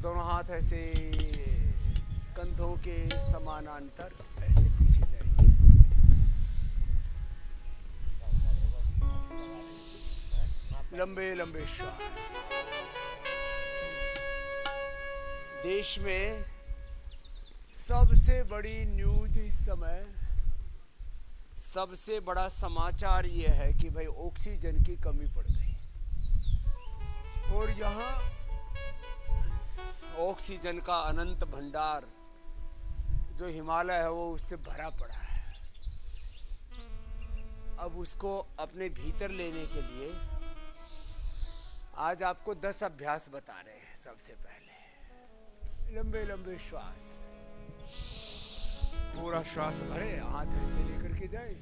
दोनों हाथ ऐसे कंधों के समानांतर ऐसे पीछे जाइए। लंबे लंबे श्वास। देश में सबसे बड़ी न्यूज इस समय, सबसे बड़ा समाचार यह है कि भाई ऑक्सीजन की कमी पड़ गई और यहाँ ऑक्सीजन का अनंत भंडार जो हिमालय है वो उससे भरा पड़ा है। अब उसको अपने भीतर लेने के लिए आज आपको 10 अभ्यास बता रहे हैं। सबसे पहले लंबे लंबे श्वास, पूरा श्वास भरे, हाथ ऐसे लेकर के जाए,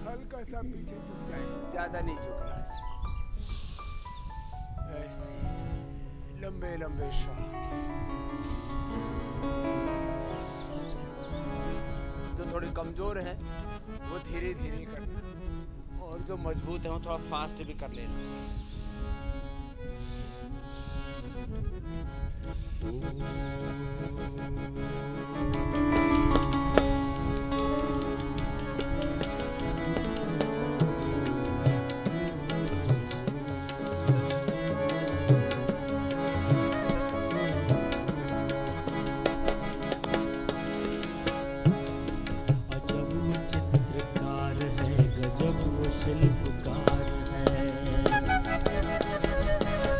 हल्का सा पीछे झुक जाए, ज्यादा नहीं झुकना ऐसे लंबे लंबे श्वास। जो थोड़े कमजोर हैं वो धीरे धीरे करना और जो मजबूत हैं वो थोड़ा फास्ट भी कर लेना।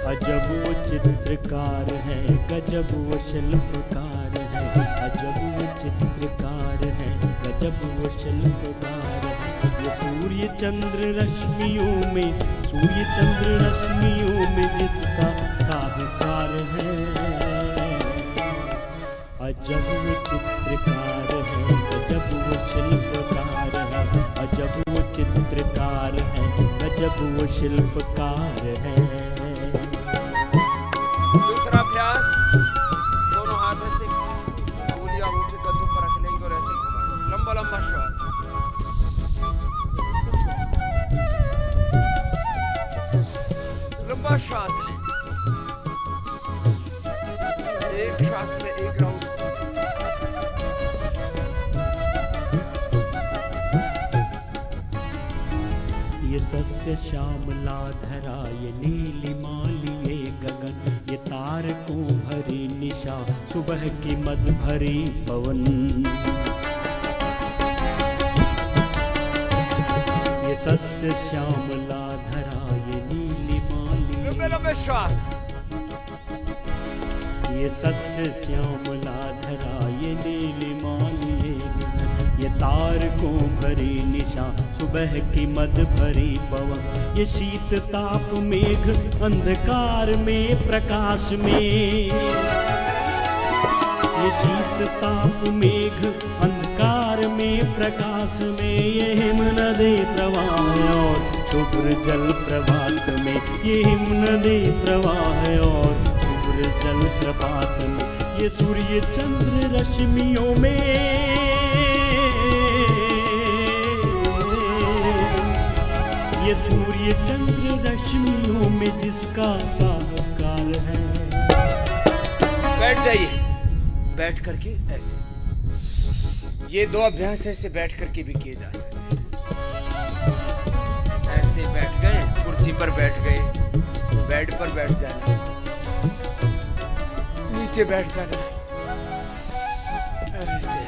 अजब वो चित्रकार है, गजब वो शिल्पकार है। अजब वो चित्रकार है, गजब वो शिल्पकार है। ये सूर्य चंद्र रश्मियों में, सूर्य चंद्र रश्मियों में जिसका साहूकार है। अजब वो चित्रकार है, गजब वो शिल्पकार है। अजब वो चित्रकार है, गजब वो शिल्पकार है। दूसरा अभ्यास, दोनों हाथ ऐसे उंगलियां ऊंचे कंधों पर रख लेंगे और ऐसे घुमाएं। लंबा लंबा श्वास। लंबा श्वास लें। एक श्वास में एक राउंड। ये सस्य श्यामला धरा, ये नीलिमाली ये गगन, ये तारकों भरी निशा, सुबह की मद भरी पवन। ये सस्य श्यामला धरा, ये नीलिमाली। लंबे लंबे श्वास। ये सस्य श्यामला धरा, ये नीलिमाली ये गगन, ये तारकों भरी निशा, सुबह की मद भरी पवन। ये शीत ताप मेघ अंधकार में प्रकाश में, ये शीत ताप मेघ अंधकार में प्रकाश में। ये हिम नदी प्रवाह और शुभ्र जल प्रभात में, ये हिम नदी प्रवाह और शुभ्र जल प्रभात में। ये सूर्य चंद्र रश्मियों में, ये सूर्य चंद्र रश्मियों में जिसका साहूकार है। बैठ जाइए, बैठ करके ऐसे। ये 2 अभ्यास ऐसे बैठ करके भी किए जा सकते हैं। ऐसे बैठ गए, कुर्सी पर बैठ गए, बेड पर बैठ जाना, नीचे बैठ जाना, ऐसे।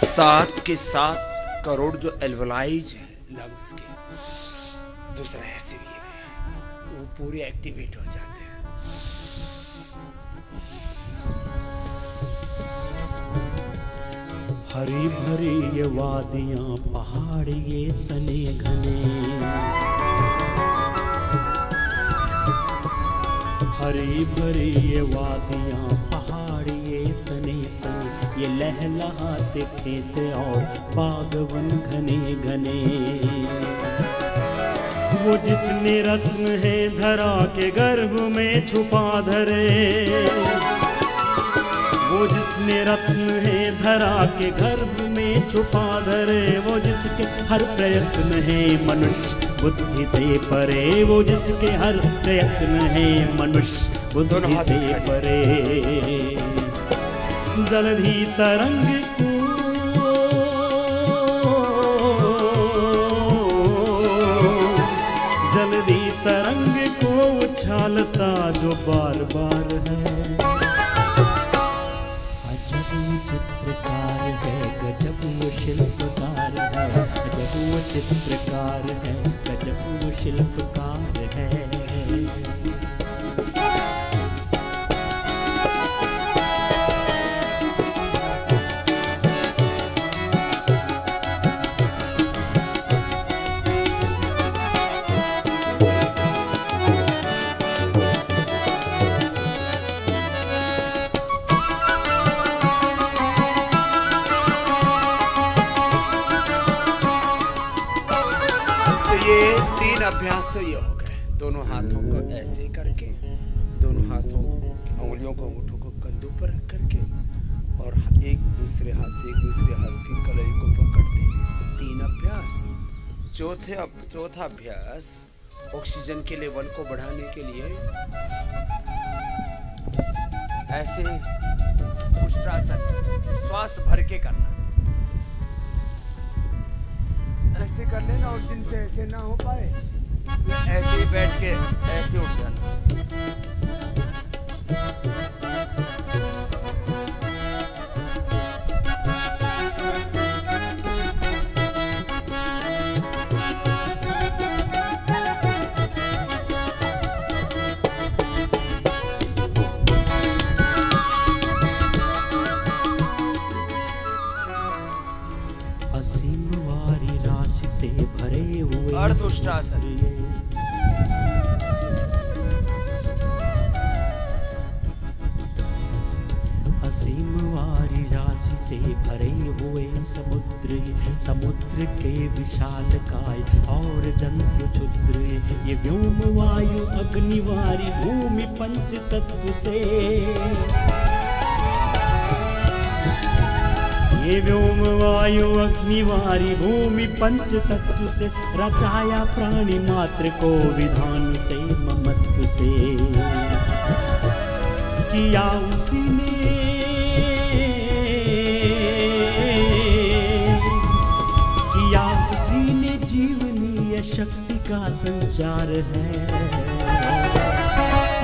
7 के 7 करोड़ जो एल्वलाइज है लंग्स के, दूसरा ऐसे भी है, वो पूरे एक्टिवेट हो जाते हैं। हरी भरी ये वादियां, पहाड़ ये तने घने, हरी भरी ये वादियां, पहाड़ ये तने तने, ये लहलहाते खेत और बागवन घने घने। वो जिसने रत्न है धरा के गर्भ में छुपा धरे, वो जिसने रत्न है धरा के गर्भ में छुपा धरे, वो जिसके हर प्रयत्न है मनुष्य बुद्धि से परे, वो जिसके हर प्रयत्न है मनुष्य बुद्धि से परे। जलधि तरंग को जलधि तरंग को उछालता जो बार बार है। अजब वो चित्रकार है, गजब वो शिल्पकार है, अजब वो चित्रकार है, गजब वो शिल्पकार है। ये 3 अभ्यास तो ये हो गए। दोनों हाथों को ऐसे करके, दोनों हाथों उंगलियों को अंगूठों को कंधों पर रख करके और एक दूसरे हाथ से एक दूसरे हाथ की कलाई को पकड़ते हुए 3 अभ्यास। चौथा अभ्यास ऑक्सीजन के लेवल को बढ़ाने के लिए ऐसे उष्ट्रासन श्वास भर के करना। ऐसे कर लेना और जिनसे ऐसे ना हो पाए ऐसे ही बैठ के ऐसे उठ जाना। असीम वारी राशि से भरे हुए अर्धउष्ट्रासन। असीम वारी राशि से भरे हुए समुद्र के विशाल काय और जंतु क्षुद्र, ये व्योम वायु अग्निवारी भूमि पंच तत्व से, ये व्योम वायु अग्निवारी भूमि पंच तत्व से रचाया प्राणी मात्र को विधान से ममत्व से। किया उसी ने जीवनीय शक्ति का संचार है।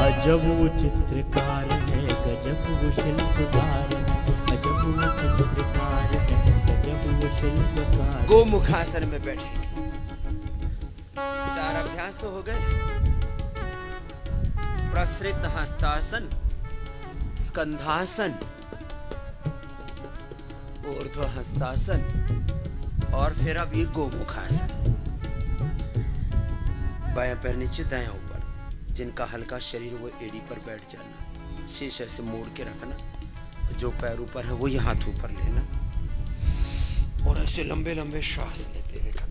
अजब वो चित्रकार है, गजब वो शिल्पकार है, अजब वो चित्रकार है, गजब वो शिल्पकार। गोमुखासन में बैठेंगे। 4 अभ्यास हो गए। प्रसृत हस्तासन, स्कंधासन, ऊर्ध्व हस्तासन और फिर अब ये गोमुखासन। बायां पैर नीचे दायां ऊपर, जिनका हल्का शरीर वो एड़ी पर बैठ जाना, शीश ऐसे मोड़ के रखना, जो पैर ऊपर है वो ये हाथ ऊपर लेना और ऐसे लंबे लंबे श्वास लेते हुए करना।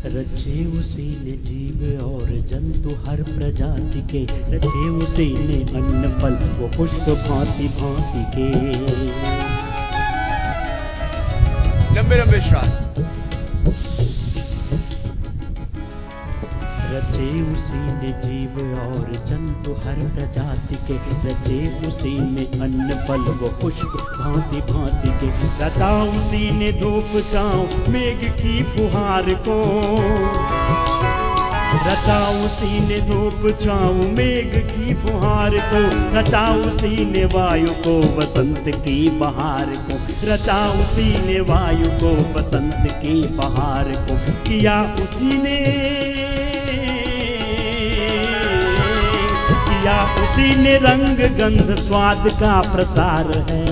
रचे उसी ने जीव और जंतु हर प्रजाति के, रचे उसी ने अन्न फल वो पुष्प भांति भांति के। लंबे लंबे श्वास। रचे उसी ने जीव और जंतु हर प्रजाति के, रचे उसी ने अन्न फल वो पुष्प भांति भांति के। रचा उसी ने धूप छांव मेघ की फुहार को, रचा उसी ने धूप छांव मेघ की फुहार को। रचा उसी ने वायु को बसंत की बहार को, रचा उसी ने वायु को बसंत की बहार को। किया उसी ने, किया उसी ने रंग गंध स्वाद का प्रसार है।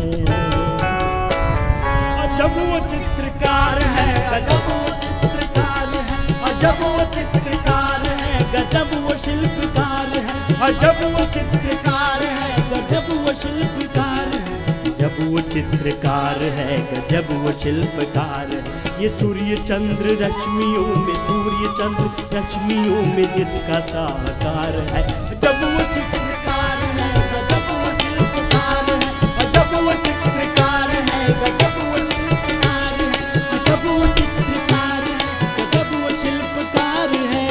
अजब वो चित्रकार है, गजब वो चित्रकार है, अजब वो चित्रकार है, गजब वो शिल्पकार है, अजब वो चित्रकार है, गजब वो शिल्पकार। चित्रकार है, गजब वो शिल्पकार है। ये सूर्य चंद्र रश्मियों में, सूर्य चंद्र रश्मियों में जिसका साकार है, गजब वो चित्रकार है, गजब वो शिल्पकार है, गजब वो चित्रकार है, गजब वो शिल्पकार है, गजब वो चित्रकार है, गजब वो शिल्पकार है।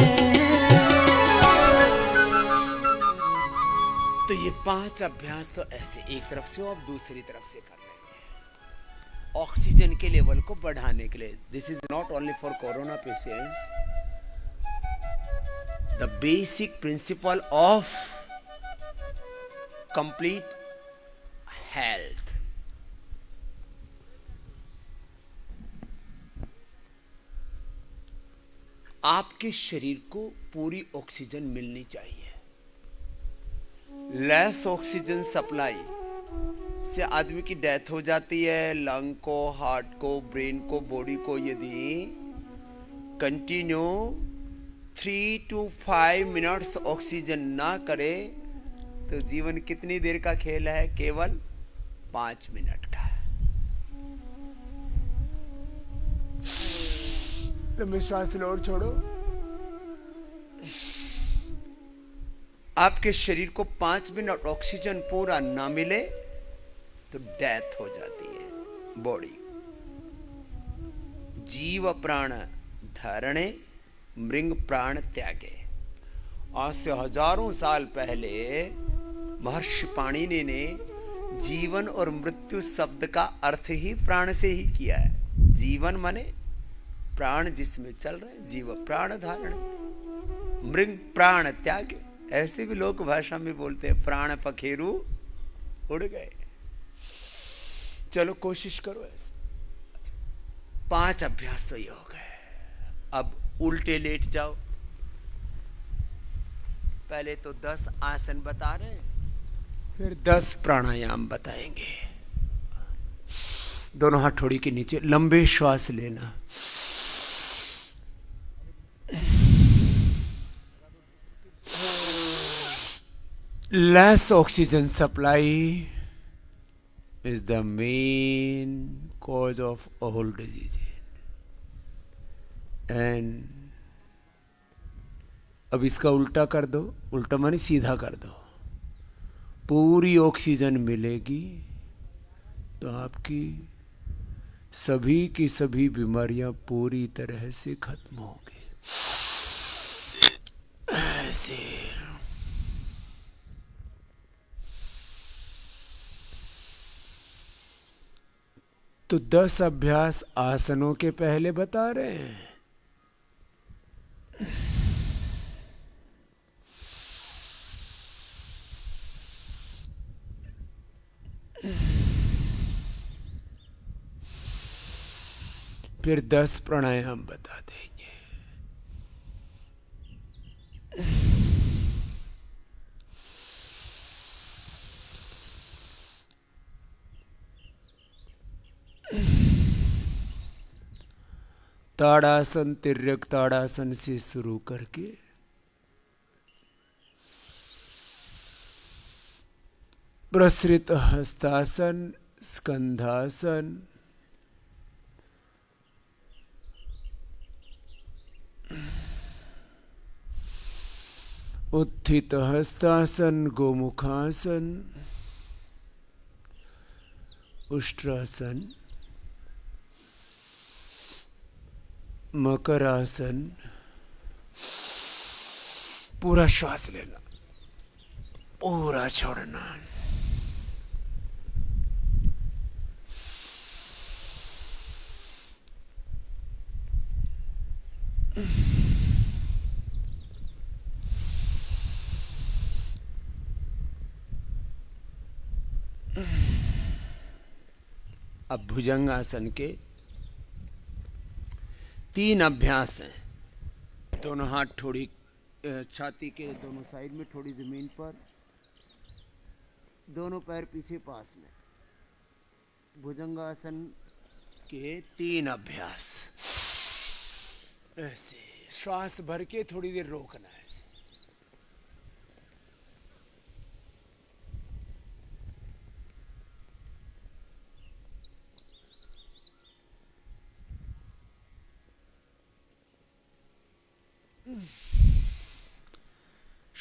तो ये 5 अभ्यास तो ऐसे एक तरफ से और दूसरी तरफ से कर लेंगे ऑक्सीजन के लेवल को बढ़ाने के लिए। This is not only for corona patients, the basic principle of complete health. आपके शरीर को पूरी ऑक्सीजन मिलनी चाहिए। लेस ऑक्सीजन सप्लाई से आदमी की डेथ हो जाती है। लंग को, हार्ट को, ब्रेन को, बॉडी को यदि कंटिन्यू 3 to 5 मिनट्स ऑक्सीजन ना करे तो जीवन कितनी देर का खेल है? केवल 5 मिनट का। लंबी श्वास लो और छोड़ो। आपके शरीर को 5 मिनट ऑक्सीजन पूरा ना मिले तो डेथ हो जाती है बॉडी। जीव प्राण धारणे, मृंग प्राण त्यागे। आज से हजारों साल पहले महर्षि पाणिनि ने जीवन और मृत्यु शब्द का अर्थ ही प्राण से ही किया है। जीवन माने प्राण जिसमें चल रहे, जीव प्राण धारण, मृंग प्राण त्यागे। ऐसे भी लोक भाषा में बोलते हैं प्राण पखेरु उड़ गए। चलो कोशिश करो ऐसे। 5 अभ्यास तो ये हो गए। अब उल्टे लेट जाओ। पहले तो 10 आसन बता रहे हैं, फिर 10 प्राणायाम बताएंगे। दोनों हथौड़ी के नीचे लंबे श्वास लेना। Less oxygen supply is the main cause of all diseases. And अब इसका उल्टा कर दो। उल्टा माने सीधा कर दो। पूरी ऑक्सीजन मिलेगी तो आपकी सभी की सभी बीमारियां पूरी तरह से खत्म होंगी। ऐसे तो 10 अभ्यास आसनों के पहले बता रहे हैं। फिर 10 प्राणायाम बता देंगे। ताड़ासन, तिर्यक ताड़ासन से शुरू करके प्रसृत हस्तासन, स्कंधासन, उत्थित हस्तासन, गोमुखासन, उष्ट्रासन, मकरासन। पूरा श्वास लेना, पूरा छोड़ना। अब भुजंगासन के 3 अभ्यास हैं। दोनों हाथ थोड़ी छाती के दोनों साइड में, थोड़ी जमीन पर, दोनों पैर पीछे पास में। भुजंगासन के 3 अभ्यास। ऐसे श्वास भर के थोड़ी देर रोकना है। ऐसे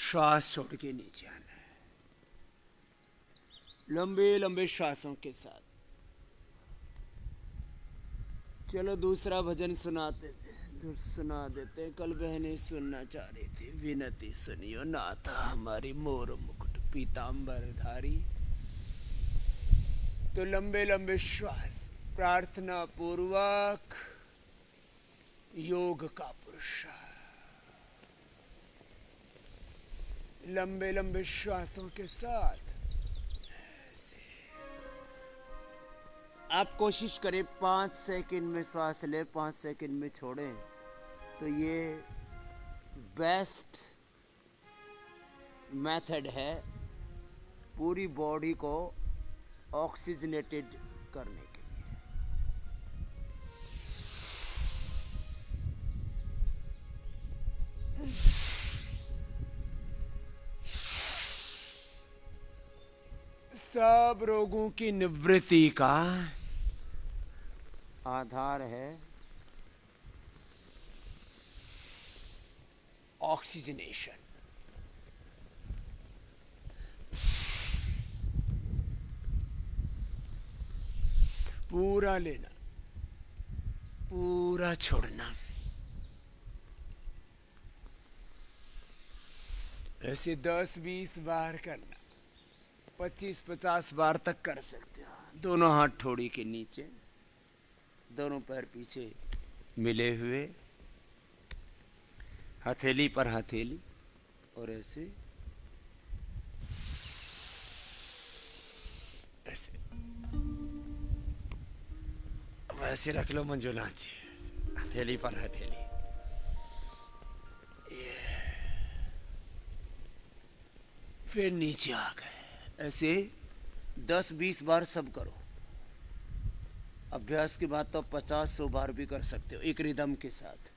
श्वास छोड़ के नीचे आना है, लंबे लंबे श्वासों के साथ। चलो दूसरा भजन सुना देते हैं। कल बहनें सुनना चाह रही थी। विनती सुनियो नाथा हमारी, मोर मुकुट पीतांबर धारी। तो लंबे लंबे श्वास, प्रार्थना पूर्वक योग का पुरुषार्थ, लंबे लंबे श्वासों के साथ ऐसे। आप कोशिश करें 5 सेकंड में श्वास ले, 5 सेकंड में छोड़ें, तो ये बेस्ट मेथड है पूरी बॉडी को ऑक्सीजनेटेड करने के लिए। सब रोगों की निवृत्ति का आधार है ऑक्सीजनेशन। पूरा लेना, पूरा छोड़ना। ऐसे 10-20 बार करना, 25-50 बार तक कर सकते हो। दोनों हाथ ठोड़ी के नीचे, दोनों पैर पीछे मिले हुए, हथेली पर हथेली, और ऐसे ऐसे वैसे रख लो मंजुला जी, हथेली पर हथेली। फिर नीचे आ गए। ऐसे 10-20 बार सब करो। अभ्यास के बाद तो 50-100 बार भी कर सकते हो एक रिदम के साथ।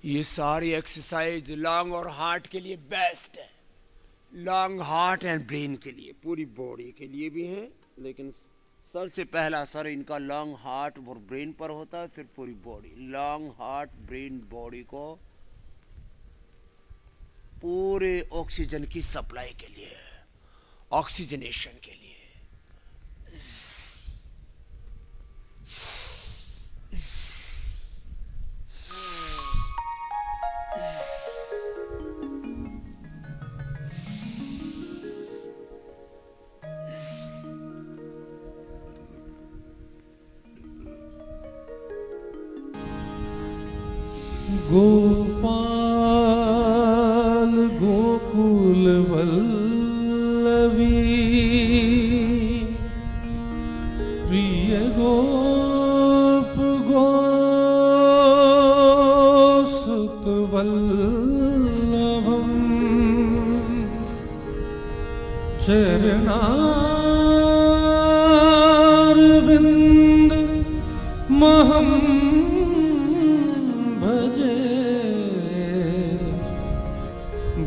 ये सारी एक्सरसाइज लंग और हार्ट के लिए बेस्ट है। लंग, हार्ट एंड ब्रेन के लिए, पूरी बॉडी के लिए भी है, लेकिन सबसे पहला असर इनका लंग, हार्ट और ब्रेन पर होता है, फिर पूरी body. Lung, heart, brain, body को पूरे ऑक्सीजन की सप्लाई के लिए, ऑक्सीजनेशन के लिए। गोपाल गोकुल वल्लभी, प्रिय गोप गोसुत वल्लभम, चरणारविंद महम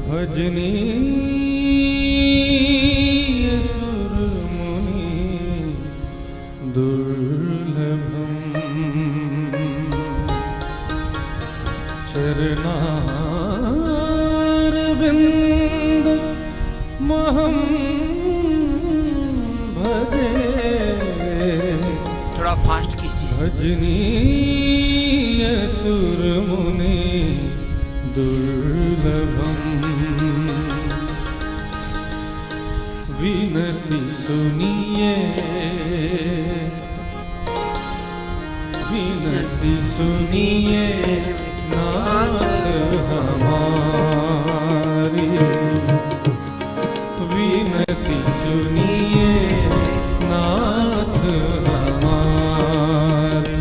भजनीय सुरमुनि दुर्लभम, चरणारविंद महम भजे। थोड़ा फास्ट कीजिए। भजनीय सुरमुनि दुर्लभम, विनती सुनिए, विनती सुनिए नाथ हमारी, विनती सुनिए नाथ हमारी।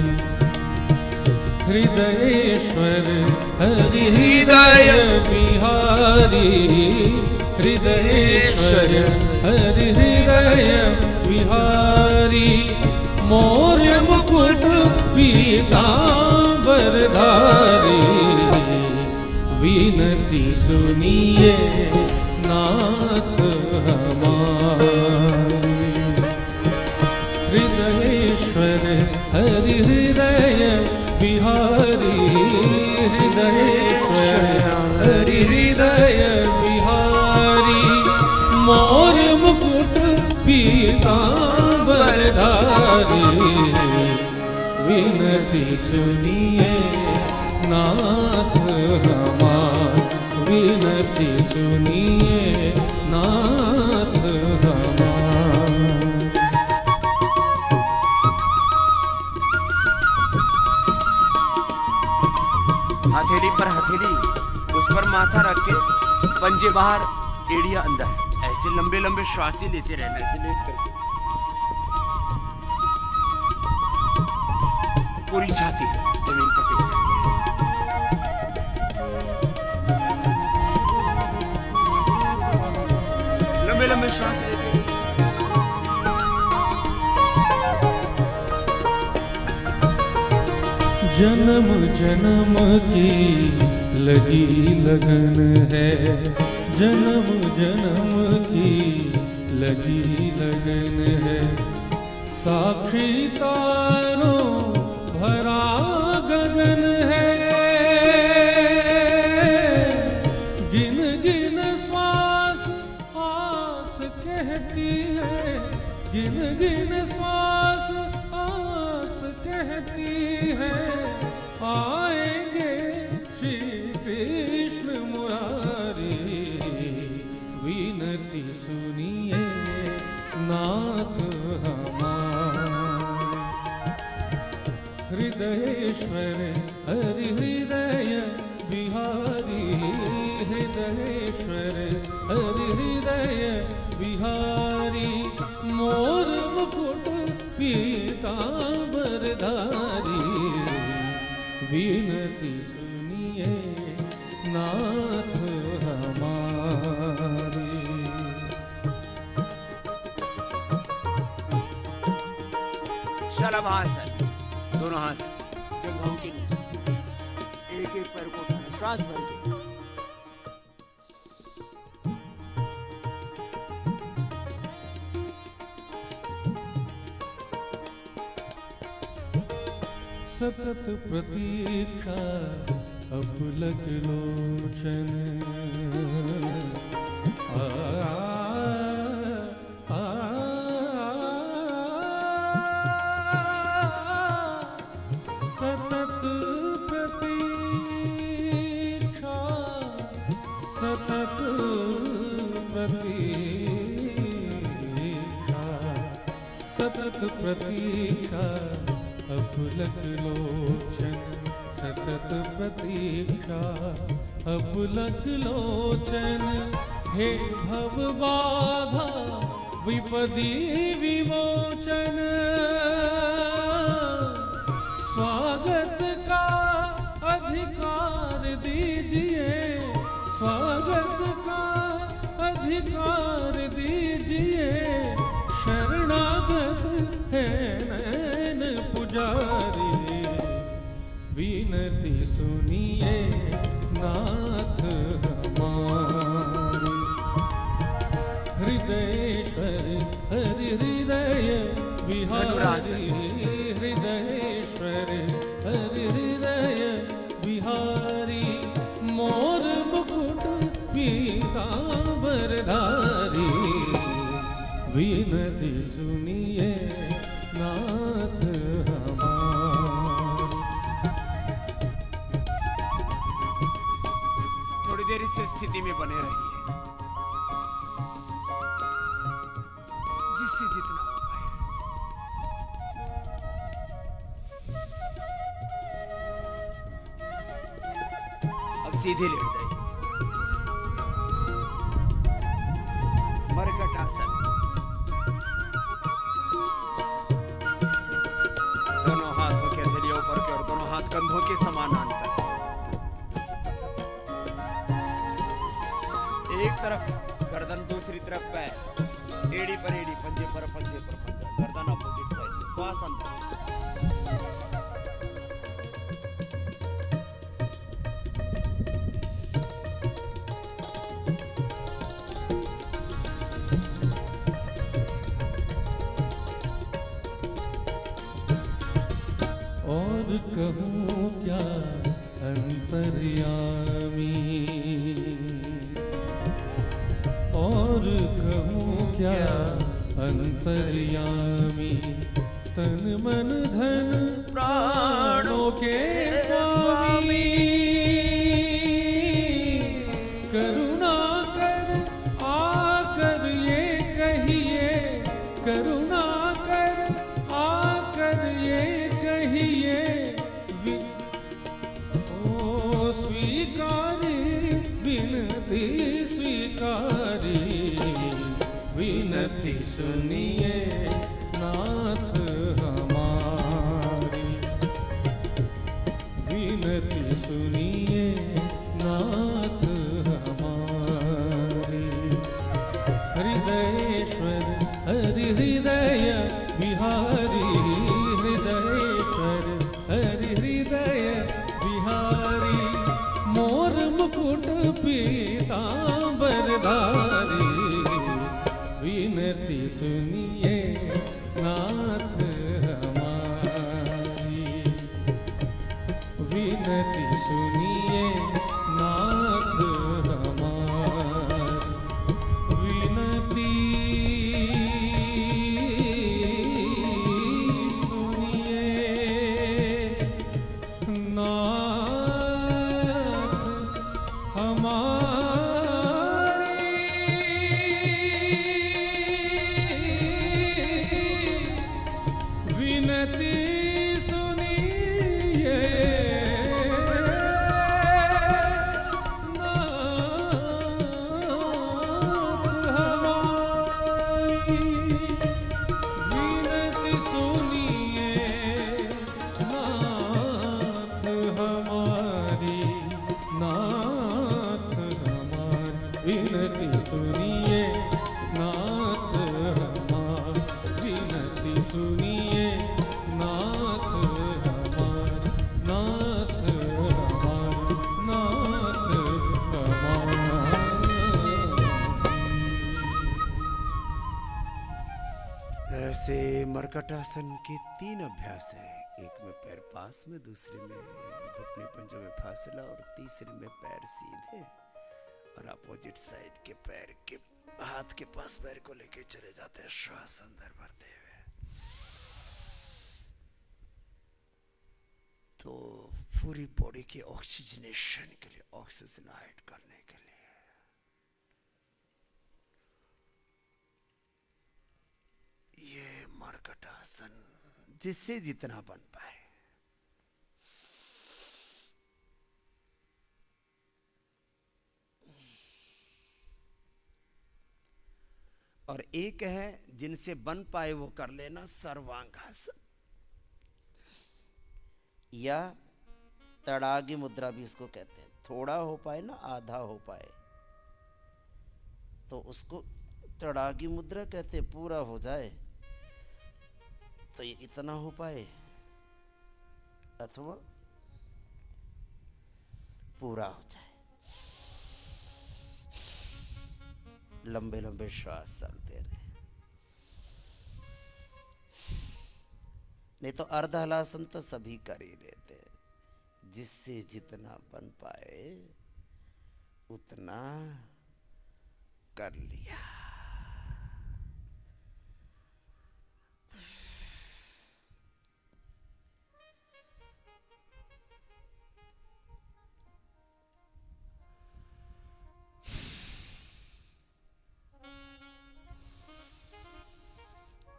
हृदयेश्वर हरि हृदय बिहारी, हृदयेश्वर हरि हृदय बिहारी, मौर्य मुकुट पीतांबरधारी, विनती सुनिए नाथ हमारी। हृदय बिहारी हृदयेश्वर हरि हृदय बिहारी मोर मुकुट पीतांबरधारी विनती सुनिए नाथ हमार विनती सुनिए नाथ हमार। हथेली पर हथेली, उस पर माथा रख के, पंजे बाहर एड़िया अंदर, ऐसे लंबे लंबे श्वास ही लेते रहना, ऐसे लेट करके पूरी छाती जमीन पर टिक जाती है। लंबे लंबे श्वास लेते जन्म जन्म की लगी लगन है जन्म जन्म की लगी लगन है साक्षी तारों भरा गगन है गिन गिन श्वास आस कहती है गिन गिन श्वास आस कहती है आएंगे श्री कृष्ण मुरारी विनती सुनिए नाथ हमार हृदयेश्वर हरि हृदय बिहारी हृदयेश्वर हरि हृदय बिहारी मोर मुकुट पीतांबरधारी विनती सुनिए नाथ हमारी। शलभासन, दोनों हाथ जंघों के नीचे, एक एक पैर को उठाएं, श्वास भर के। सतत प्रतीक्षा अपलक लोचन सतत प्रतीक्षा सतत प्रतीक्षा सतत प्रतीक्षा अपलक लोचन सतत प्रतीक्षा अपलक लोचन हे भव बाधा विपदि विमोचन स्वागत का अधिकार दीजिए स्वागत का अधिकार दीजिए शरणागत है नैन पुजारी विनती सुनिए नाथ हमारी हृदयेश्वर हरि हृदय बिहारी हृदयेश्वर हरि हृदय बिहारी मोर मुकुट पीतांबरधारी विनती सुनिए नाथ हमार। थोड़ी देर इस स्थिति में बने रहिए, जिससे जितना हो पाए। अब सीधे लेट जाइए, मरकट आसन, दोनों हाथों की हथेलियों ऊपर की और दोनों हाथ कंधों के समानांतर, एक तरफ गर्दन दूसरी तरफ पैर, एड़ी पर एड़ी, पंजे पर पंजा, गर्दन अपोजिट साइड, श्वास अंदर। और कहूँ क्या अंतर्यामी, और कहूँ क्या अंतर्यामी, तन मन धन प्राणों के स्वामी, करुणा कर आकर ये कहिए, करुणा कर आकर ये कहिए, ओ स्वीकारी विनती स्वीकारी, विनती सुनिए नाथ हमारी, विनती सुनिए नाथ हमारी। हृदयेश्वर हरि हृदय बिहारी, हृदयेश्वर हरि हृदय बिहारी, मोर मुकुट पीतांबरधारी, विनती सुनिए नाथ हमारी, विनती सुनिए नाथ हमारी, विनती सुनिए नाथ हमारी, विनती सुनिए नाथ हमारी, विनती सुनिए नाथ हमारी, नाथ हमारी, विनती सुनिए नाथ हमारी, विनती सुनिए नाथ हमारी, नाथ हमारी, नाथ हमारी। ऐसे मरकटासन के 3 अभ्यास है। एक में पैर पास में, दूसरे में घुटने पंजों में फासला और तीसरे में पैर सीधे और अपोजिट साइड के पैर के हाथ के पास पैर को लेके चले जाते हैं श्वास अंदर भरते हुए। तो पूरी बॉडी के ऑक्सीजनेशन के लिए, ऑक्सीजनाइट करने के लिए ये मरकटासन जिससे जितना बन पाए। और एक है जिनसे बन पाए वो कर लेना सर्वांगासन, या तड़ागी मुद्रा भी इसको कहते हैं। थोड़ा हो पाए ना, आधा हो पाए तो उसको तड़ागी मुद्रा कहते हैं। पूरा हो जाए तो ये इतना हो पाए अथवा पूरा हो जाए। लंबे लंबे श्वास चलते रहे। नहीं तो अर्ध हलासन तो सभी कर ही लेते हैं। जिससे जितना बन पाए उतना कर लिया।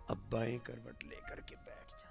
अब बाएं करवट लेकर के बैठ जाए।